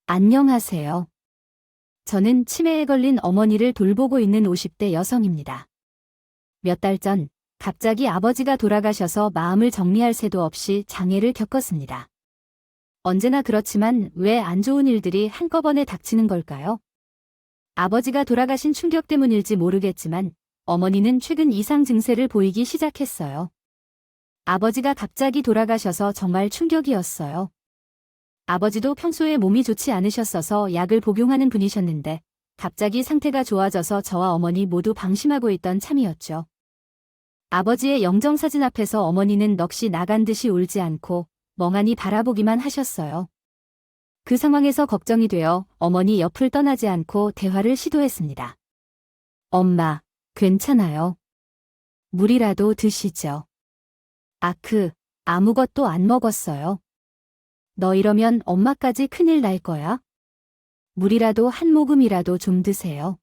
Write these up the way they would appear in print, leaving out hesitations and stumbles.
안녕하세요. 저는 치매에 걸린 어머니를 돌보고 있는 50대 여성입니다. 몇 달 전, 갑자기 아버지가 돌아가셔서 마음을 정리할 새도 없이 장애를 겪었습니다. 언제나 그렇지만 왜 안 좋은 일들이 한꺼번에 닥치는 걸까요? 아버지가 돌아가신 충격 때문일지 모르겠지만 어머니는 최근 이상 증세를 보이기 시작했어요. 아버지가 갑자기 돌아가셔서 정말 충격이었어요. 아버지도 평소에 몸이 좋지 않으셨어서 약을 복용하는 분이셨는데 갑자기 상태가 좋아져서 저와 어머니 모두 방심하고 있던 참이었죠. 아버지의 영정사진 앞에서 어머니는 넋이 나간 듯이 울지 않고 멍하니 바라보기만 하셨어요. 그 상황에서 걱정이 되어 어머니 옆을 떠나지 않고 대화를 시도했습니다. 엄마, 괜찮아요. 물이라도 드시죠. 아무것도 안 먹었어요. 너 이러면 엄마까지 큰일 날 거야. 물이라도 한 모금이라도 좀 드세요.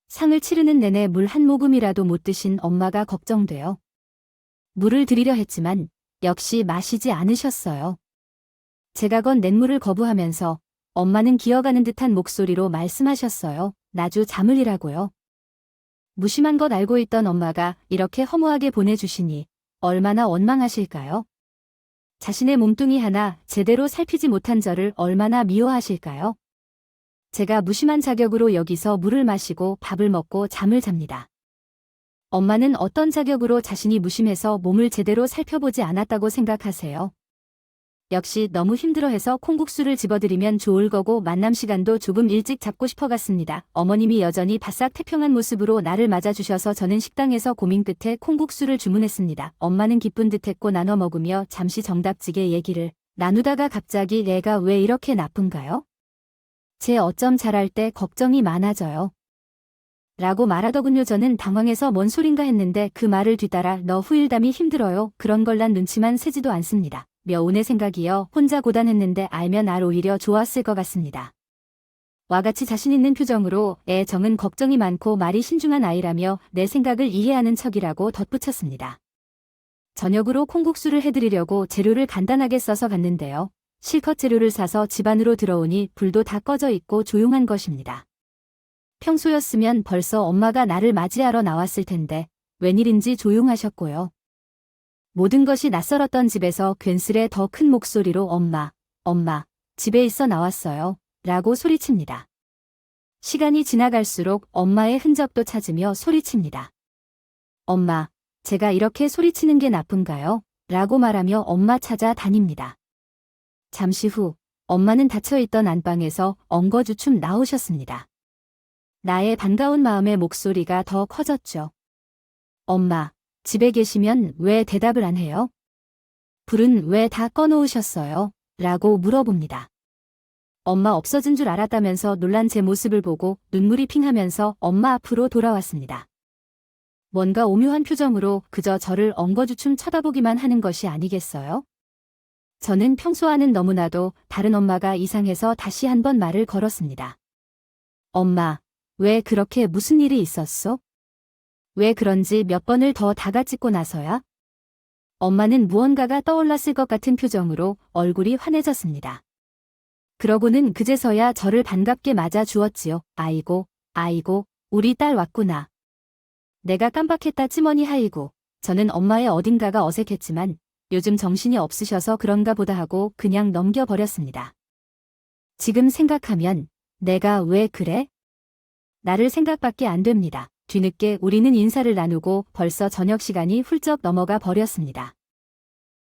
상을 치르는 내내 물 한 모금이라도 못 드신 엄마가 걱정돼요. 물을 드리려 했지만 역시 마시지 않으셨어요. 제가 건 냇물을 거부하면서 엄마는 기어가는 듯한 목소리로 말씀하셨어요. 나주 잠을이라고요. 무심한 것 알고 있던 엄마가 이렇게 허무하게 보내주시니 얼마나 원망하실까요? 자신의 몸뚱이 하나 제대로 살피지 못한 저를 얼마나 미워하실까요? 제가 무심한 자격으로 여기서 물을 마시고 밥을 먹고 잠을 잡니다. 엄마는 어떤 자격으로 자신이 무심해서 몸을 제대로 살펴보지 않았다고 생각하세요? 역시 너무 힘들어해서 콩국수를 집어드리면 좋을 거고 만남 시간도 조금 일찍 잡고 싶어갔습니다. 어머님이 여전히 바싹 태평한 모습으로 나를 맞아주셔서 저는 식당에서 고민 끝에 콩국수를 주문했습니다. 엄마는 기쁜 듯했고 나눠 먹으며 잠시 정답지게 얘기를 나누다가 갑자기 내가 왜 이렇게 나쁜가요? 쟤 어쩜 잘할 때 걱정이 많아져요. 라고 말하더군요. 저는 당황해서 뭔 소린가 했는데 그 말을 뒤따라 너 후일담이 힘들어요. 그런 걸 난 눈치만 새지도 않습니다. 묘운의 생각이여 혼자 고단했는데 알면 날 오히려 좋았을 것 같습니다. 와 같이 자신 있는 표정으로 정은 걱정이 많고 말이 신중한 아이라며 내 생각을 이해하는 척이라고 덧붙였습니다. 저녁으로 콩국수를 해드리려고 재료를 간단하게 써서 갔는데요. 실컷 재료를 사서 집 안으로 들어오니 불도 다 꺼져 있고 조용한 것입니다. 평소였으면 벌써 엄마가 나를 맞이하러 나왔을 텐데 웬일인지 조용하셨고요. 모든 것이 낯설었던 집에서 괜스레 더 큰 목소리로 엄마, 집에 있어 나왔어요. 라고 소리칩니다. 시간이 지나갈수록 엄마의 흔적도 찾으며 소리칩니다. 엄마, 제가 이렇게 소리치는 게 나쁜가요? 라고 말하며 엄마 찾아 다닙니다. 잠시 후 엄마는 닫혀있던 안방에서 엉거주춤 나오셨습니다. 나의 반가운 마음의 목소리가 더 커졌죠. 엄마, 집에 계시면 왜 대답을 안 해요? 불은 왜 다 꺼놓으셨어요? 라고 물어봅니다. 엄마 없어진 줄 알았다면서 놀란 제 모습을 보고 눈물이 핑하면서 엄마 앞으로 돌아왔습니다. 뭔가 오묘한 표정으로 그저 저를 엉거주춤 쳐다보기만 하는 것이 아니겠어요? 저는 평소와는 너무나도 다른 엄마가 이상해서 다시 한번 말을 걸었습니다. 엄마, 왜 그렇게 무슨 일이 있었어? 왜 그런지 몇 번을 더 다가찍고 나서야? 엄마는 무언가가 떠올랐을 것 같은 표정으로 얼굴이 환해졌습니다. 그러고는 그제서야 저를 반갑게 맞아 주었지요. 아이고, 우리 딸 왔구나. 내가 깜빡했다 찌머니 하이고. 저는 엄마의 어딘가가 어색했지만 요즘 정신이 없으셔서 그런가 보다 하고 그냥 넘겨버렸습니다. 지금 생각하면 내가 왜 그래? 나를 생각밖에 안 됩니다. 뒤늦게 우리는 인사를 나누고 벌써 저녁 시간이 훌쩍 넘어가 버렸습니다.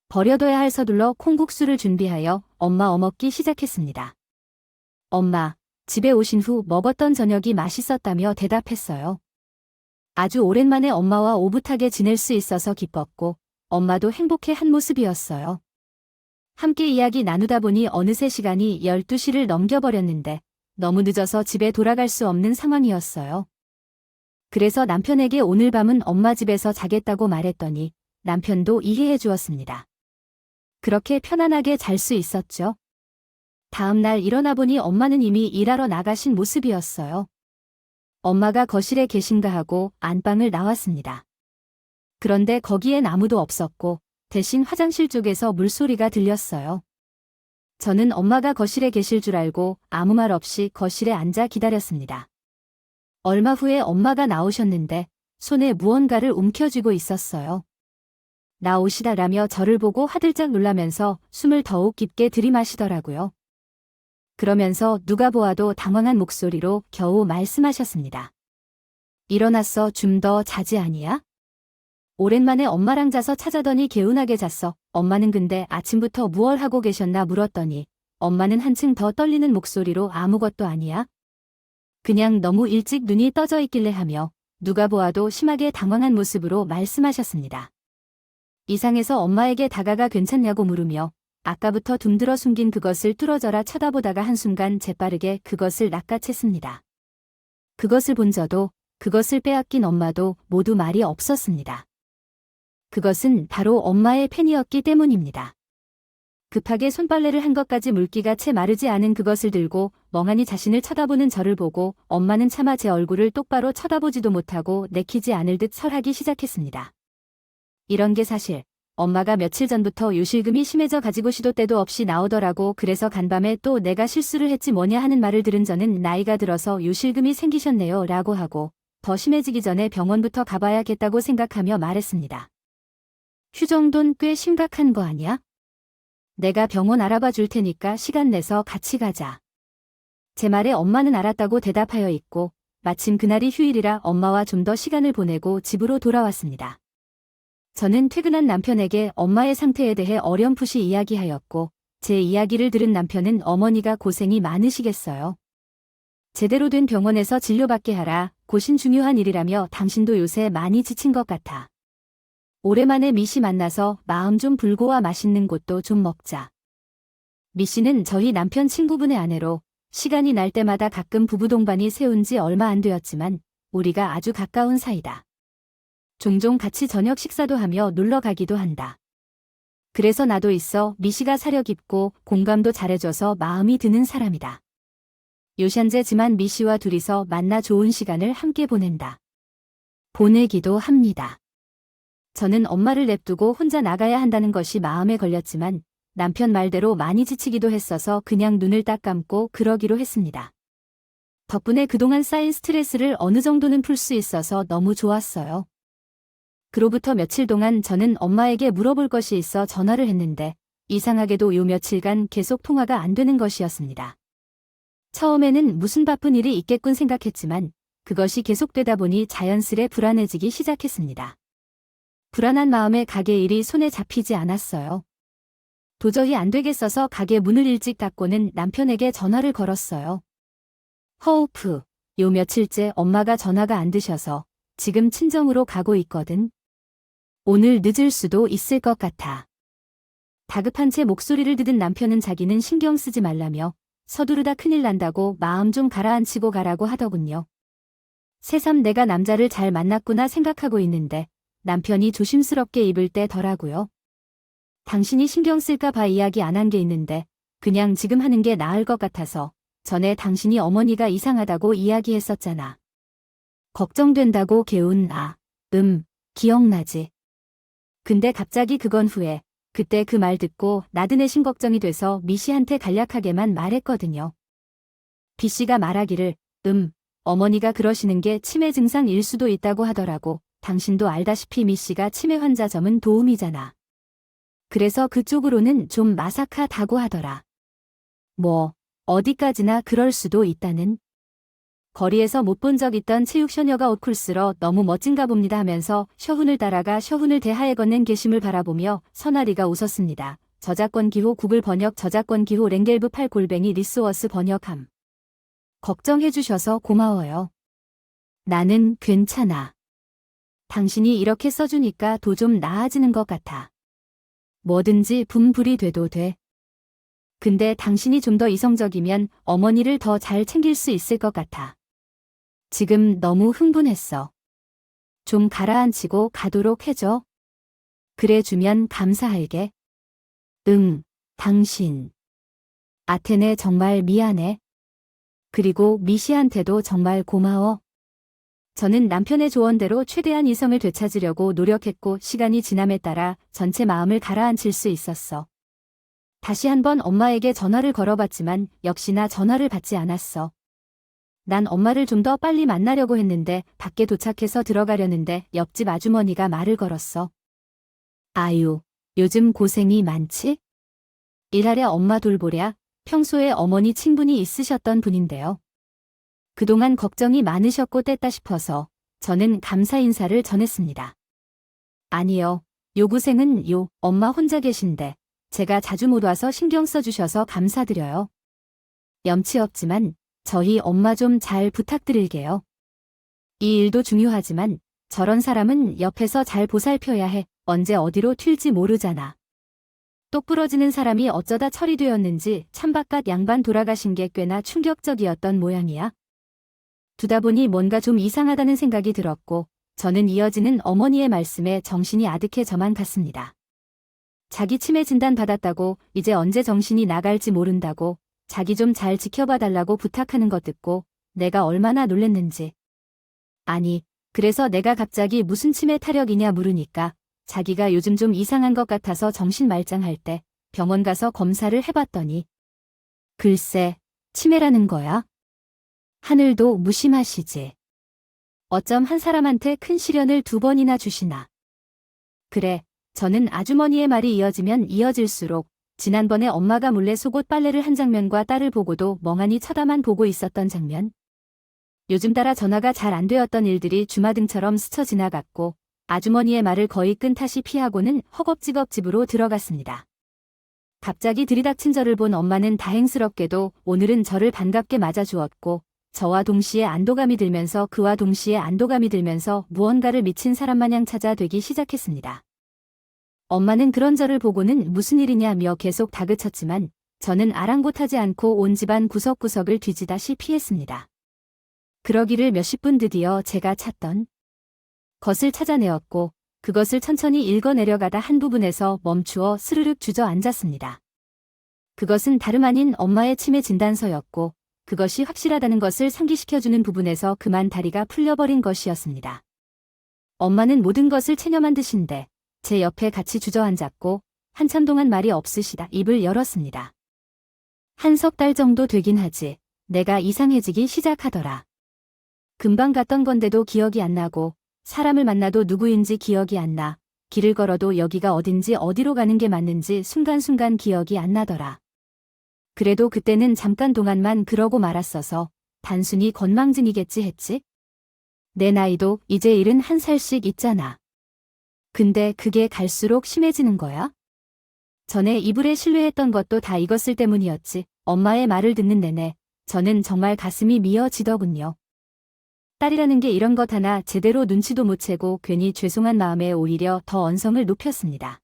버려둬야 할 서둘러 콩국수를 준비하여 엄마 어먹기 시작했습니다. 엄마, 집에 오신 후 먹었던 저녁이 맛있었다며 대답했어요. 아주 오랜만에 엄마와 오붓하게 지낼 수 있어서 기뻤고 엄마도 행복해한 모습이었어요. 함께 이야기 나누다 보니 어느새 시간이 12시를 넘겨버렸는데 너무 늦어서 집에 돌아갈 수 없는 상황이었어요. 그래서 남편에게 오늘 밤은 엄마 집에서 자겠다고 말했더니 남편도 이해해 주었습니다. 그렇게 편안하게 잘 수 있었죠. 다음 날 일어나 보니 엄마는 이미 일하러 나가신 모습이었어요. 엄마가 거실에 계신가 하고 안방을 나왔습니다. 그런데 거기엔 아무도 없었고 대신 화장실 쪽에서 물소리가 들렸어요. 저는 엄마가 거실에 계실 줄 알고 아무 말 없이 거실에 앉아 기다렸습니다. 얼마 후에 엄마가 나오셨는데 손에 무언가를 움켜쥐고 있었어요. 나오시다라며 저를 보고 화들짝 놀라면서 숨을 더욱 깊게 들이마시더라고요. 그러면서 누가 보아도 당황한 목소리로 겨우 말씀하셨습니다. 일어났어, 좀 더 자지 아니야? 오랜만에 엄마랑 자서 찾아더니 개운하게 잤어. 엄마는 근데 아침부터 무얼 하고 계셨나 물었더니 엄마는 한층 더 떨리는 목소리로 아무것도 아니야. 그냥 너무 일찍 눈이 떠져 있길래 하며 누가 보아도 심하게 당황한 모습으로 말씀하셨습니다. 이상해서 엄마에게 다가가 괜찮냐고 물으며 아까부터 둠들어 숨긴 그것을 뚫어져라 쳐다보다가 한순간 재빠르게 그것을 낚아챘습니다. 그것을 본 저도 그것을 빼앗긴 엄마도 모두 말이 없었습니다. 그것은 바로 엄마의 펜이었기 때문입니다. 급하게 손빨래를 한 것까지 물기가 채 마르지 않은 그것을 들고 멍하니 자신을 쳐다보는 저를 보고 엄마는 차마 제 얼굴을 똑바로 쳐다보지도 못하고 내키지 않을 듯 설하기 시작했습니다. 이런 게 사실 엄마가 며칠 전부터 요실금이 심해져 가지고 시도 때도 없이 나오더라고. 그래서 간밤에 또 내가 실수를 했지 뭐냐 하는 말을 들은 저는 나이가 들어서 요실금이 생기셨네요 라고 하고 더 심해지기 전에 병원부터 가봐야겠다고 생각하며 말했습니다. 휴 정도는 꽤 심각한 거 아니야? 내가 병원 알아봐 줄 테니까 시간 내서 같이 가자. 제 말에 엄마는 알았다고 대답하여 있고 마침 그날이 휴일이라 엄마와 좀 더 시간을 보내고 집으로 돌아왔습니다. 저는 퇴근한 남편에게 엄마의 상태에 대해 어렴풋이 이야기하였고 제 이야기를 들은 남편은 어머니가 고생이 많으시겠어요. 제대로 된 병원에서 진료받게 하라. 고신 중요한 일이라며 당신도 요새 많이 지친 것 같아. 오랜만에 미씨 만나서 마음 좀 불고와 맛있는 곳도 좀 먹자. 미씨는 저희 남편 친구분의 아내로 시간이 날 때마다 가끔 부부 동반이 세운 지 얼마 안 되었지만 우리가 아주 가까운 사이다. 종종 같이 저녁 식사도 하며 놀러 가기도 한다. 그래서 나도 있어 미씨가 사려 깊고 공감도 잘해줘서 마음이 드는 사람이다. 요샨제지만 미씨와 둘이서 만나 좋은 시간을 함께 보낸다. 보내기도 합니다. 저는 엄마를 냅두고 혼자 나가야 한다는 것이 마음에 걸렸지만 남편 말대로 많이 지치기도 했어서 그냥 눈을 딱 감고 그러기로 했습니다. 덕분에 그동안 쌓인 스트레스를 어느 정도는 풀 수 있어서 너무 좋았어요. 그로부터 며칠 동안 저는 엄마에게 물어볼 것이 있어 전화를 했는데 이상하게도 요 며칠간 계속 통화가 안 되는 것이었습니다. 처음에는 무슨 바쁜 일이 있겠군 생각했지만 그것이 계속되다 보니 자연스레 불안해지기 시작했습니다. 불안한 마음에 가게 일이 손에 잡히지 않았어요. 도저히 안 되겠어서 가게 문을 일찍 닫고는 남편에게 전화를 걸었어요. 허우프, 요 며칠째 엄마가 전화가 안 드셔서 지금 친정으로 가고 있거든. 오늘 늦을 수도 있을 것 같아. 다급한 채 목소리를 듣은 남편은 자기는 신경 쓰지 말라며 서두르다 큰일 난다고 마음 좀 가라앉히고 가라고 하더군요. 새삼 내가 남자를 잘 만났구나 생각하고 있는데 남편이 조심스럽게 입을 떼더라고요. 당신이 신경 쓸까 봐 이야기 안 한 게 있는데 그냥 지금 하는 게 나을 것 같아서 전에 당신이 어머니가 이상하다고 이야기했었잖아. 걱정된다고 개운 기억나지. 근데 갑자기 그건 후에 그때 그 말 듣고 나드내신 걱정이 돼서 미씨한테 간략하게만 말했거든요. B씨가 말하기를 어머니가 그러시는 게 치매 증상일 수도 있다고 하더라고. 당신도 알다시피 미씨가 치매 환자 점은 도움이잖아. 그래서 그쪽으로는 좀 마삭하다고 하더라. 뭐 어디까지나 그럴 수도 있다는. 거리에서 못 본 적 있던 체육쇼녀가 옷 쿨스러 너무 멋진가 봅니다 하면서 셔훈을 따라가 셔훈을 대하에 건넨 게심을 바라보며 선아리가 웃었습니다. 저작권 기호 구글 번역 저작권 기호 랭겔브 8골뱅이 리소어스 번역함. 걱정해주셔서 고마워요. 나는 괜찮아. 당신이 이렇게 써주니까 도 좀 나아지는 것 같아. 뭐든지 분불이 돼도 돼. 근데 당신이 좀 더 이성적이면 어머니를 더 잘 챙길 수 있을 것 같아. 지금 너무 흥분했어. 좀 가라앉히고 가도록 해줘. 그래주면 감사할게. 당신. 아테네 정말 미안해. 그리고 미씨한테도 정말 고마워. 저는 남편의 조언대로 최대한 이성을 되찾으려고 노력했고 시간이 지남에 따라 전체 마음을 가라앉힐 수 있었어. 다시 한번 엄마에게 전화를 걸어봤지만 역시나 전화를 받지 않았어. 난 엄마를 좀 더 빨리 만나려고 했는데 밖에 도착해서 들어가려는데 옆집 아주머니가 말을 걸었어. 아유, 요즘 고생이 많지? 일하랴 엄마 돌보랴. 평소에 어머니 친분이 있으셨던 분인데요. 그동안 걱정이 많으셨고 뗐다 싶어서 저는 감사 인사를 전했습니다. 아니요, 요 고생은 엄마 혼자 계신데 제가 자주 못 와서 신경 써주셔서 감사드려요. 염치 없지만 저희 엄마 좀 잘 부탁드릴게요. 이 일도 중요하지만 저런 사람은 옆에서 잘 보살펴야 해. 언제 어디로 튈지 모르잖아. 똑 부러지는 사람이 어쩌다 처리되었는지 창바깥 양반 돌아가신 게 꽤나 충격적이었던 모양이야. 두다 보니 뭔가 좀 이상하다는 생각이 들었고 저는 이어지는 어머니의 말씀에 정신이 아득해져만 갔습니다. 자기 치매 진단 받았다고 이제 언제 정신이 나갈지 모른다고 자기 좀 잘 지켜봐 달라고 부탁하는 것 듣고 내가 얼마나 놀랬는지. 아니, 그래서 내가 갑자기 무슨 치매 타력이냐 물으니까 자기가 요즘 좀 이상한 것 같아서 정신말짱할 때 병원 가서 검사를 해봤더니 글쎄, 치매라는 거야? 하늘도 무심하시지. 어쩜 한 사람한테 큰 시련을 2번이나 주시나. 그래, 저는 아주머니의 말이 이어지면 이어질수록 지난번에 엄마가 몰래 속옷 빨래를 한 장면과 딸을 보고도 멍하니 쳐다만 보고 있었던 장면. 요즘 따라 전화가 잘 안 되었던 일들이 주마등처럼 스쳐 지나갔고 아주머니의 말을 거의 끈타시 피하고는 허겁지겁 집으로 들어갔습니다. 갑자기 들이닥친 저를 본 엄마는 다행스럽게도 오늘은 저를 반갑게 맞아주었고 저와 동시에 안도감이 들면서 그와 동시에 안도감이 들면서 무언가를 미친 사람 마냥 찾아되기 시작했습니다. 엄마는 그런 저를 보고는 무슨 일이냐며 계속 다그쳤지만 저는 아랑곳하지 않고 온 집안 구석구석을 뒤지다시 피했습니다. 그러기를 몇십 분 드디어 제가 찾던 것을 찾아내었고 그것을 천천히 읽어내려가다 한 부분에서 멈추어 스르륵 주저앉았습니다. 그것은 다름 아닌 엄마의 치매 진단서였고 그것이 확실하다는 것을 상기시켜주는 부분에서 그만 다리가 풀려버린 것이었습니다. 엄마는 모든 것을 체념한 듯인데 제 옆에 같이 주저앉았고 한참 동안 말이 없으시다 입을 열었습니다. 한 석 달 정도 되긴 하지. 내가 이상해지기 시작하더라. 금방 갔던 건데도 기억이 안 나고 사람을 만나도 누구인지 기억이 안 나. 길을 걸어도 여기가 어딘지 어디로 가는 게 맞는지 순간순간 기억이 안 나더라. 그래도 그때는 잠깐 동안만 그러고 말았어서 단순히 건망증이겠지 했지? 내 나이도 이제 71살씩 있잖아. 근데 그게 갈수록 심해지는 거야? 전에 이불에 신뢰했던 것도 다 이것을 때문이었지. 엄마의 말을 듣는 내내 저는 정말 가슴이 미어지더군요. 딸이라는 게 이런 것 하나 제대로 눈치도 못 채고 괜히 죄송한 마음에 오히려 더 언성을 높였습니다.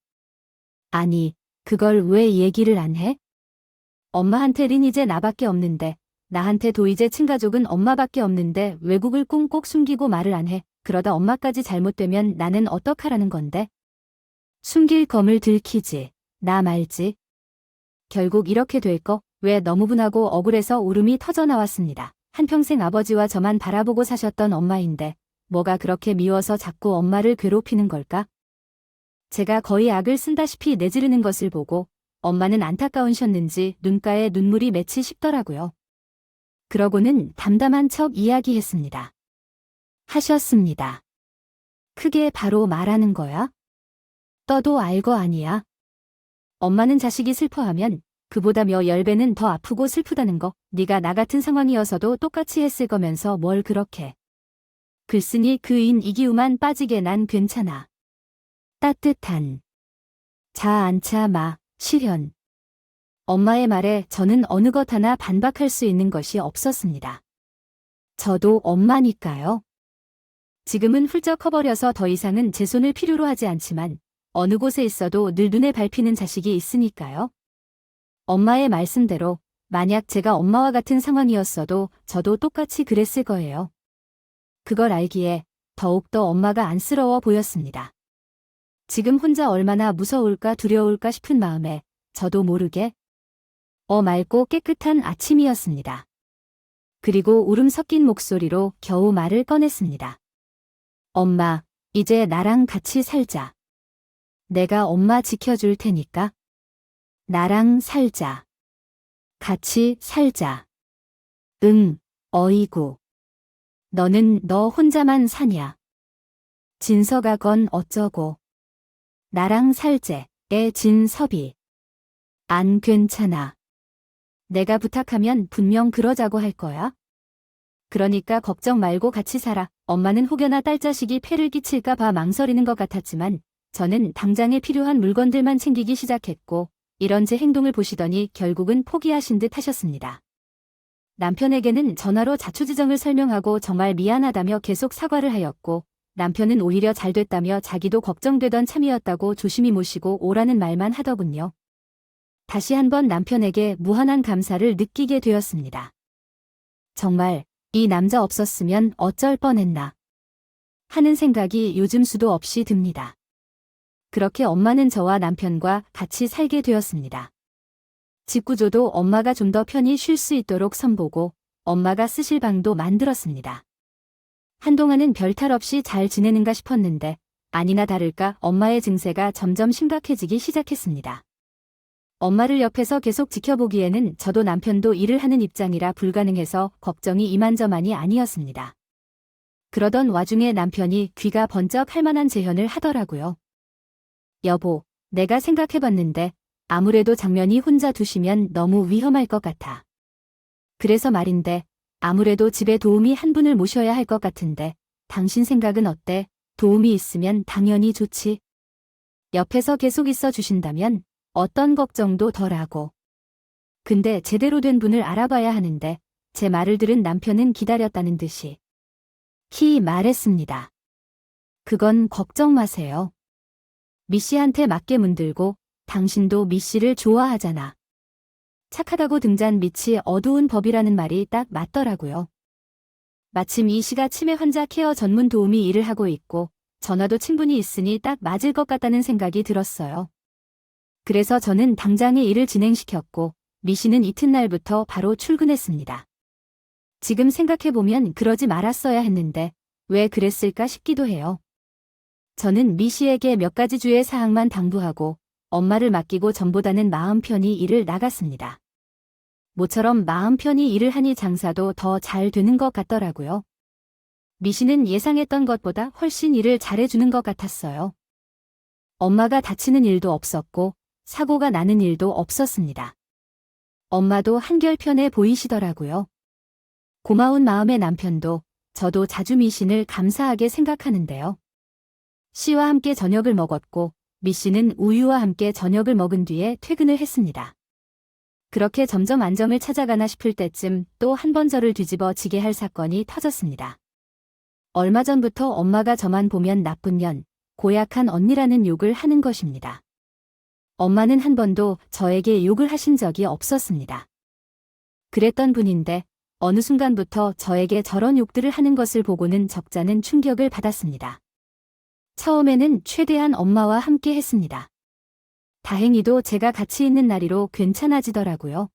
아니, 그걸 왜 얘기를 안 해? 엄마한테는 이제 나밖에 없는데, 나한테도 이제 친가족은 엄마밖에 없는데 외국을 꽁꼭 숨기고 말을 안 해. 그러다 엄마까지 잘못되면 나는 어떡하라는 건데? 숨길 검을 들키지. 나 말지. 결국 이렇게 될 거, 왜 너무 분하고 억울해서 울음이 터져 나왔습니다. 한평생 아버지와 저만 바라보고 사셨던 엄마인데 뭐가 그렇게 미워서 자꾸 엄마를 괴롭히는 걸까? 제가 거의 악을 쓴다시피 내지르는 것을 보고 엄마는 안타까우셨는지 눈가에 눈물이 맺히 식더라고요. 그러고는 담담한 척 이야기했습니다. 하셨습니다. 크게 바로 말하는 거야? 떠도 알거 아니야. 엄마는 자식이 슬퍼하면 그보다 몇 열배는 더 아프고 슬프다는 거. 네가 나 같은 상황이어서도 똑같이 했을 거면서 뭘 그렇게. 글쓰니 그인 이기우만 빠지게 난 괜찮아. 따뜻한. 자 앉자 마. 실현. 엄마의 말에 저는 어느 것 하나 반박할 수 있는 것이 없었습니다. 저도 엄마니까요. 지금은 훌쩍 커버려서 더 이상은 제 손을 필요로 하지 않지만 어느 곳에 있어도 늘 눈에 밟히는 자식이 있으니까요. 엄마의 말씀대로 만약 제가 엄마와 같은 상황이었어도 저도 똑같이 그랬을 거예요. 그걸 알기에 더욱더 엄마가 안쓰러워 보였습니다. 지금 혼자 얼마나 무서울까 두려울까 싶은 마음에 저도 모르게 맑고 깨끗한 아침이었습니다. 그리고 울음 섞인 목소리로 겨우 말을 꺼냈습니다. 엄마, 이제 나랑 같이 살자. 내가 엄마 지켜줄 테니까. 나랑 살자. 같이 살자. 응, 어이구. 너는 너 혼자만 사냐. 진서가 건 어쩌고. 나랑 살재. 애 진섭이. 안 괜찮아. 내가 부탁하면 분명 그러자고 할 거야. 그러니까 걱정 말고 같이 살아. 엄마는 혹여나 딸자식이 폐를 끼칠까 봐 망설이는 것 같았지만 저는 당장에 필요한 물건들만 챙기기 시작했고 이런 제 행동을 보시더니 결국은 포기하신 듯 하셨습니다. 남편에게는 전화로 자초지정을 설명하고 정말 미안하다며 계속 사과를 하였고 남편은 오히려 잘 됐다며 자기도 걱정되던 참이었다고 조심히 모시고 오라는 말만 하더군요. 다시 한번 남편에게 무한한 감사를 느끼게 되었습니다. 정말 이 남자 없었으면 어쩔 뻔했나 하는 생각이 요즘 수도 없이 듭니다. 그렇게 엄마는 저와 남편과 같이 살게 되었습니다. 집 구조도 엄마가 좀 더 편히 쉴 수 있도록 선보고 엄마가 쓰실 방도 만들었습니다. 한동안은 별탈 없이 잘 지내는가 싶었는데 아니나 다를까 엄마의 증세가 점점 심각해지기 시작했습니다. 엄마를 옆에서 계속 지켜보기에는 저도 남편도 일을 하는 입장이라 불가능해서 걱정이 이만저만이 아니었습니다. 그러던 와중에 남편이 귀가 번쩍 할 만한 제현을 하더라고요. 여보, 내가 생각해봤는데 아무래도 장면이 혼자 두시면 너무 위험할 것 같아. 그래서 말인데 아무래도 집에 도우미 한 분을 모셔야 할 것 같은데 당신 생각은 어때? 도움이 있으면 당연히 좋지. 옆에서 계속 있어 주신다면 어떤 걱정도 덜하고. 근데 제대로 된 분을 알아봐야 하는데 제 말을 들은 남편은 기다렸다는 듯이 키 말했습니다. 그건 걱정 마세요. 미 씨한테 맞게 문들고 당신도 미 씨를 좋아하잖아. 착하다고 등잔 밑이 어두운 법이라는 말이 딱 맞더라고요. 마침 이 씨가 치매 환자 케어 전문 도우미 일을 하고 있고 전화도 친분이 있으니 딱 맞을 것 같다는 생각이 들었어요. 그래서 저는 당장에 일을 진행시켰고 미 씨는 이튿날부터 바로 출근했습니다. 지금 생각해보면 그러지 말았어야 했는데 왜 그랬을까 싶기도 해요. 저는 미 씨에게 몇 가지 주의 사항만 당부하고 엄마를 맡기고 전보다는 마음 편히 일을 나갔습니다. 모처럼 마음 편히 일을 하니 장사도 더 잘 되는 것 같더라고요. 미 씨는 예상했던 것보다 훨씬 일을 잘해주는 것 같았어요. 엄마가 다치는 일도 없었고 사고가 나는 일도 없었습니다. 엄마도 한결편해 보이시더라고요. 고마운 마음의 남편도 저도 자주 미 씨를 감사하게 생각하는데요. 씨와 함께 저녁을 먹었고 미 씨는 우유와 함께 저녁을 먹은 뒤에 퇴근을 했습니다. 그렇게 점점 안정을 찾아가나 싶을 때쯤 또 한 번 저를 뒤집어 지게 할 사건이 터졌습니다. 얼마 전부터 엄마가 저만 보면 나쁜 년, 고약한 언니라는 욕을 하는 것입니다. 엄마는 한 번도 저에게 욕을 하신 적이 없었습니다. 그랬던 분인데 어느 순간부터 저에게 저런 욕들을 하는 것을 보고는 적잖은 충격을 받았습니다. 처음에는 최대한 엄마와 함께 했습니다. 다행히도 제가 같이 있는 날이로 괜찮아지더라고요.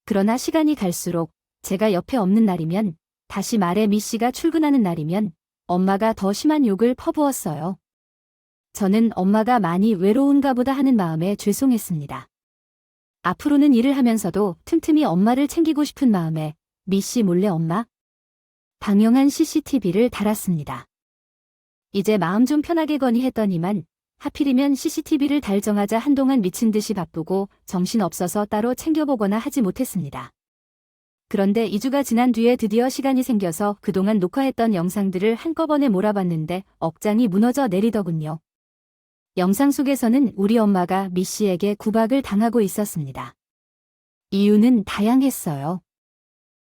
그러나 시간이 갈수록 제가 옆에 없는 날이면 다시 말해 미 씨가 출근하는 날이면 엄마가 더 심한 욕을 퍼부었어요. 저는 엄마가 많이 외로운가 보다 하는 마음에 죄송했습니다. 앞으로는 일을 하면서도 틈틈이 엄마를 챙기고 싶은 마음에 미 씨 몰래 엄마 방영한 CCTV를 달았습니다. 이제 마음 좀 편하게 건의했더니만 하필이면 CCTV를 달정하자 한동안 미친 듯이 바쁘고 정신없어서 따로 챙겨보거나 하지 못했습니다. 그런데 2주가 지난 뒤에 드디어 시간이 생겨서 그동안 녹화했던 영상들을 한꺼번에 몰아봤는데 억장이 무너져 내리더군요. 영상 속에서는 우리 엄마가 미 씨에게 구박을 당하고 있었습니다. 이유는 다양했어요.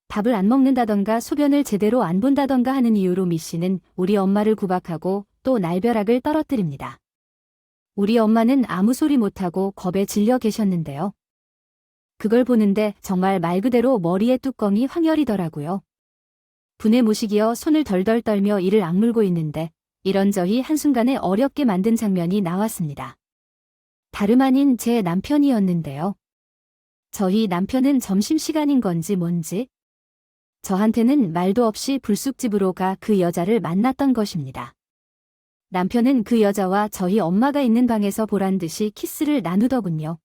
밥을 안 먹는다던가 소변을 제대로 안 본다던가 하는 이유로 미 씨는 우리 엄마를 구박하고 또 날벼락을 떨어뜨립니다. 우리 엄마는 아무 소리 못하고 겁에 질려 계셨는데요. 그걸 보는데 정말 말 그대로 머리에 뚜껑이 황열이더라고요. 분에 모시기어 손을 덜덜 떨며 이를 악물고 있는데 이런저히 한순간에 어렵게 만든 장면이 나왔습니다. 다름 아닌 제 남편이었는데요. 저희 남편은 점심시간인 건지 뭔지 저한테는 말도 없이 불쑥집으로 가 그 여자를 만났던 것입니다. 남편은 그 여자와 저희 엄마가 있는 방에서 보란 듯이 키스를 나누더군요.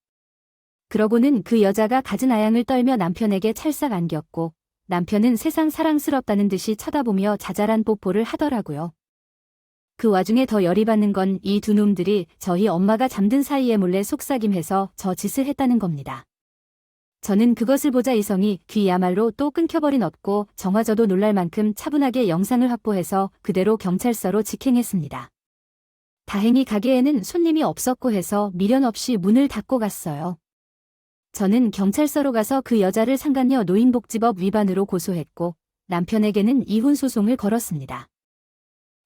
그러고는 그 여자가 갖은 아양을 떨며 남편에게 찰싹 안겼고 남편은 세상 사랑스럽다는 듯이 쳐다보며 자잘한 뽀뽀를 하더라고요. 그 와중에 더 열이 받는 건 이 두 놈들이 저희 엄마가 잠든 사이에 몰래 속삭임해서 저 짓을 했다는 겁니다. 저는 그것을 보자 이성이 귀야말로 또 끊겨버린 없고 정화저도 놀랄 만큼 차분하게 영상을 확보해서 그대로 경찰서로 직행했습니다. 다행히 가게에는 손님이 없었고 해서 미련 없이 문을 닫고 갔어요. 저는 경찰서로 가서 그 여자를 상간녀 노인복지법 위반으로 고소했고 남편에게는 이혼 소송을 걸었습니다.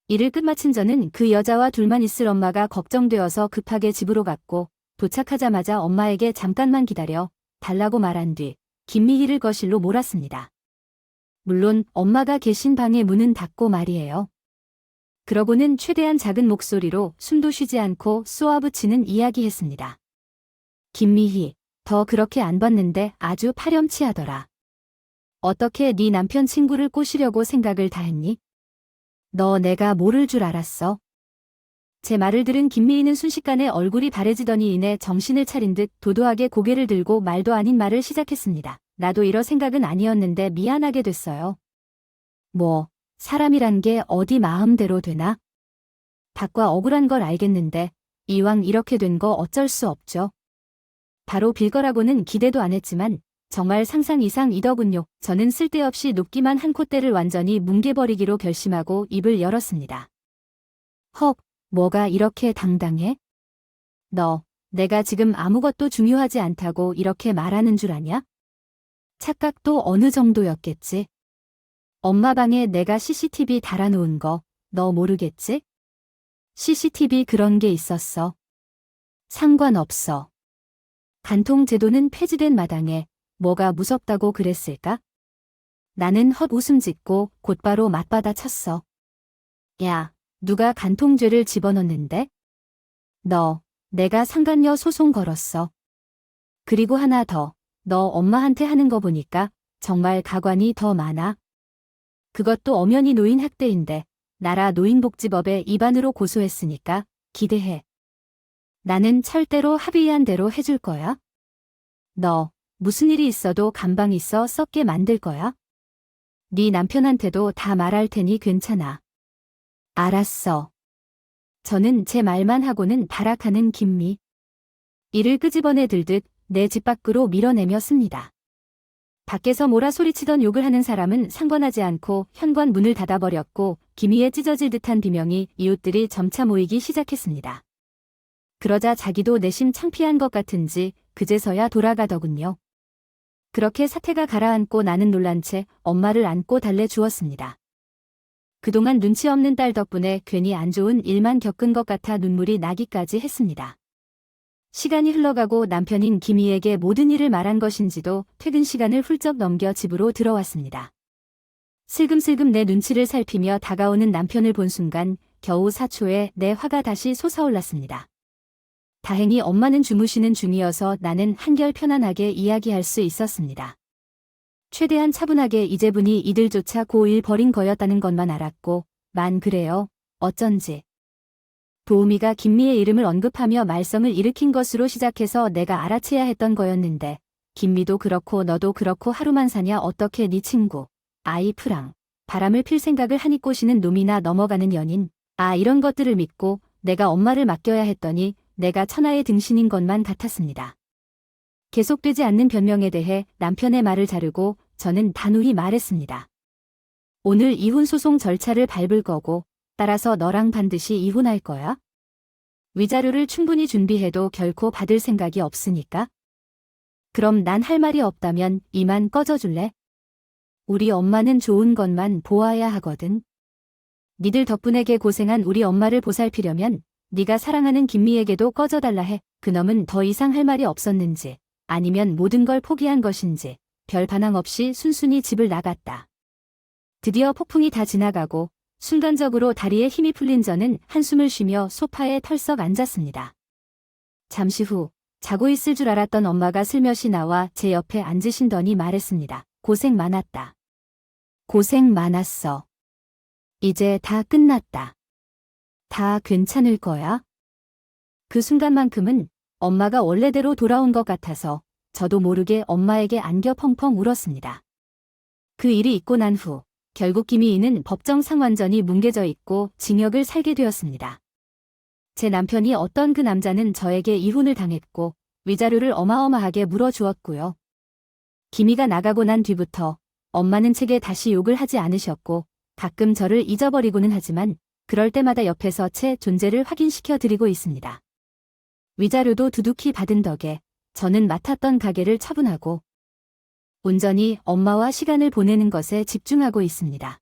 일을 끝마친 저는 그 여자와 둘만 있을 엄마가 걱정되어서 급하게 집으로 갔고 도착하자마자 엄마에게 잠깐만 기다려 달라고 말한 뒤 김미희를 거실로 몰았습니다. 물론 엄마가 계신 방의 문은 닫고 말이에요. 그러고는 최대한 작은 목소리로 숨도 쉬지 않고 쏘아붙이는 이야기했습니다. 김미희, 더 그렇게 안 봤는데 아주 파렴치하더라. 어떻게 네 남편 친구를 꼬시려고 생각을 다 했니? 너 내가 모를 줄 알았어? 제 말을 들은 김미희는 순식간에 얼굴이 바래지더니 이내 정신을 차린 듯 도도하게 고개를 들고 말도 아닌 말을 시작했습니다. 나도 이럴 생각은 아니었는데 미안하게 됐어요. 뭐, 사람이란 게 어디 마음대로 되나? 닭과 억울한 걸 알겠는데 이왕 이렇게 된 거 어쩔 수 없죠. 바로 빌거라고는 기대도 안 했지만 정말 상상 이상이더군요. 저는 쓸데없이 높기만 한 콧대를 완전히 뭉개버리기로 결심하고 입을 열었습니다. 헉, 뭐가 이렇게 당당해? 너, 내가 지금 아무것도 중요하지 않다고 이렇게 말하는 줄 아냐? 착각도 어느 정도였겠지? 엄마 방에 내가 CCTV 달아놓은 거 너 모르겠지? CCTV 그런 게 있었어. 상관없어. 간통제도는 폐지된 마당에 뭐가 무섭다고 그랬을까? 나는 헛웃음 짓고 곧바로 맞받아 쳤어. 야, 누가 간통죄를 집어넣는데? 너, 내가 상간녀 소송 걸었어. 그리고 하나 더, 너 엄마한테 하는 거 보니까 정말 가관이 더 많아. 그것도 엄연히 노인 학대인데 나라 노인복지법에 위반으로 고소했으니까 기대해. 나는 철대로 합의한 대로 해줄 거야. 너, 무슨 일이 있어도 감방 있어 썩게 만들 거야? 네 남편한테도 다 말할 테니 괜찮아. 알았어. 저는 제 말만 하고는 발악하는 김미. 이를 끄집어내 들듯 내 집 밖으로 밀어내며 씁니다. 밖에서 몰아 소리치던 욕을 하는 사람은 상관하지 않고 현관 문을 닫아버렸고 기미에 찢어질 듯한 비명이 이웃들이 점차 모이기 시작했습니다. 그러자 자기도 내심 창피한 것 같은지 그제서야 돌아가더군요. 그렇게 사태가 가라앉고 나는 놀란 채 엄마를 안고 달래주었습니다. 그동안 눈치 없는 딸 덕분에 괜히 안 좋은 일만 겪은 것 같아 눈물이 나기까지 했습니다. 시간이 흘러가고 남편인 김희에게 모든 일을 말한 것인지도 퇴근 시간을 훌쩍 넘겨 집으로 들어왔습니다. 슬금슬금 내 눈치를 살피며 다가오는 남편을 본 순간 겨우 4초에 내 화가 다시 솟아올랐습니다. 다행히 엄마는 주무시는 중이어서 나는 한결 편안하게 이야기할 수 있었습니다. 최대한 차분하게 이제분이 이들조차 고1 버린 거였다는 것만 알았고 만 그래요. 어쩐지. 도우미가 김미의 이름을 언급하며 말썽을 일으킨 것으로 시작해서 내가 알아채야 했던 거였는데 김미도 그렇고 너도 그렇고 하루만 사냐 어떻게 네 친구, 아이 프랑, 바람을 필 생각을 하니 꼬시는 놈이나 넘어가는 연인, 이런 것들을 믿고 내가 엄마를 맡겨야 했더니 내가 천하의 등신인 것만 같았습니다. 계속되지 않는 변명에 대해 남편의 말을 자르고 저는 단호히 말했습니다. 오늘 이혼 소송 절차를 밟을 거고 따라서 너랑 반드시 이혼할 거야? 위자료를 충분히 준비해도 결코 받을 생각이 없으니까? 그럼 난 할 말이 없다면 이만 꺼져줄래? 우리 엄마는 좋은 것만 보아야 하거든. 니들 덕분에 개 고생한 우리 엄마를 보살피려면 네가 사랑하는 김미에게도 꺼져달라 해. 그놈은 더 이상 할 말이 없었는지 아니면 모든 걸 포기한 것인지 별 반항 없이 순순히 집을 나갔다. 드디어 폭풍이 다 지나가고 순간적으로 다리에 힘이 풀린 저는 한숨을 쉬며 소파에 털썩 앉았습니다. 잠시 후 자고 있을 줄 알았던 엄마가 슬며시 나와 제 옆에 앉으신더니 말했습니다. 고생 많았다. 고생 많았어. 이제 다 끝났다. 다 괜찮을 거야? 그 순간만큼은 엄마가 원래대로 돌아온 것 같아서 저도 모르게 엄마에게 안겨 펑펑 울었습니다. 그 일이 있고 난 후 결국 김희희는 법정 상환전이 뭉개져 있고 징역을 살게 되었습니다. 제 남편이 어떤 그 남자는 저에게 이혼을 당했고 위자료를 어마어마하게 물어주었고요. 김희가 나가고 난 뒤부터 엄마는 책에 다시 욕을 하지 않으셨고 가끔 저를 잊어버리고는 하지만 그럴 때마다 옆에서 제 존재를 확인시켜 드리고 있습니다. 위자료도 두둑히 받은 덕에 저는 맡았던 가게를 처분하고 온전히 엄마와 시간을 보내는 것에 집중하고 있습니다.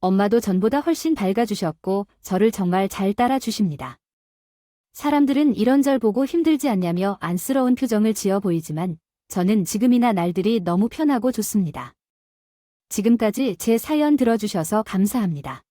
엄마도 전보다 훨씬 밝아주셨고 저를 정말 잘 따라주십니다. 사람들은 이런 절 보고 힘들지 않냐며 안쓰러운 표정을 지어 보이지만 저는 지금이나 날들이 너무 편하고 좋습니다. 지금까지 제 사연 들어주셔서 감사합니다.